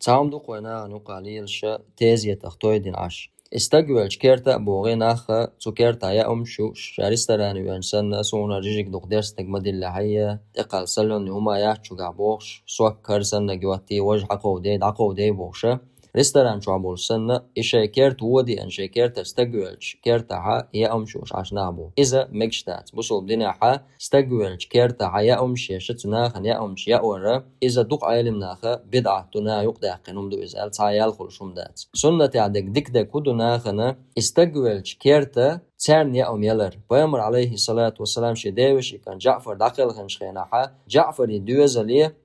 تعم دو قوينا نقاليل شا تيزية تختوي دين عش استقبل كيرتا بوغي ناخا تو كيرتا يا شو شارستراني وانسان سونا جيجيك دقدر استقمد اللي هي تقال سلون هما يحشو قابوخش سوك كرسن جواتي وجه عقو دي بوخشا ريستوران شو عبول سنة إشي كيرت ودي أن شي كيرت استقبلش كيرتا ها يا أمشوش عشان أبو إذا مكشتات بوصل بدنا ها استقبلش كيرتا ها يا أمشي شتناخن يا أمشي يا ورا إذا دق عالم ناخا بدعة تنا يقدع قنوم دو إذا تعيال خلشوم دات سنة عدك دك كودو ناخنا استقبلش كيرتا تسرن يا يلر بيامر عليه الصلاة والسلام شديوش كان جعفر داخل خنشخيناها جعفر يدوز ليه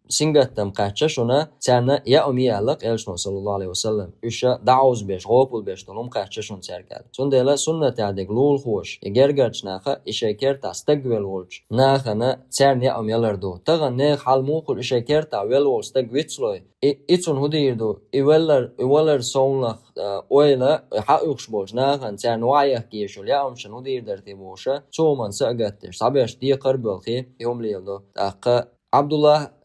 سنجتم قاتششونا تانا يا يالق إلشون صلى الله عليه وسلم إشا دعوز بيش غوبل بيش تلوم قاتششون ترقال سندلا سنة تعدق لول خوش يجرجرش ناخا إشا كيرتا استقبل ولش ناخنا تسرن يا يلر دو تغن نيخ حال موقل إشا كيرتا ويلو استقبيتسلوي إتسون هديردو إولر سونلخ ويلا حقوقش بوش ناخن تسرن وعيه كيشو يا شن هديردر تبوشا تومن سأقتش صبيش دي قرب الخي يوم ليلو تاقا عبد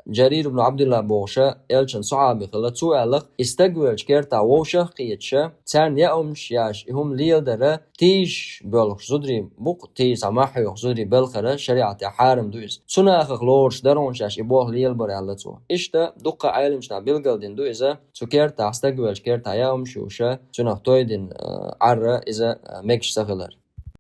جرير بن عبد الله بوشا إلشن صحابي خلت سؤالك استقبل كيرتا ووشا قيتشا تان يأمش ياش هم ليلدرا تيش بلخ زدري بوق تيس عماحي زدري بلخرا شريعة حارم دويز سنة أخخ لورش درون شاش إبوه ليلبر علتو إشتا دقا عالمشنا بلغلدين دويزا سو كيرتا استقبل كيرتا يأمش وشا سنة تويدين عرا إذا ميكش سخلر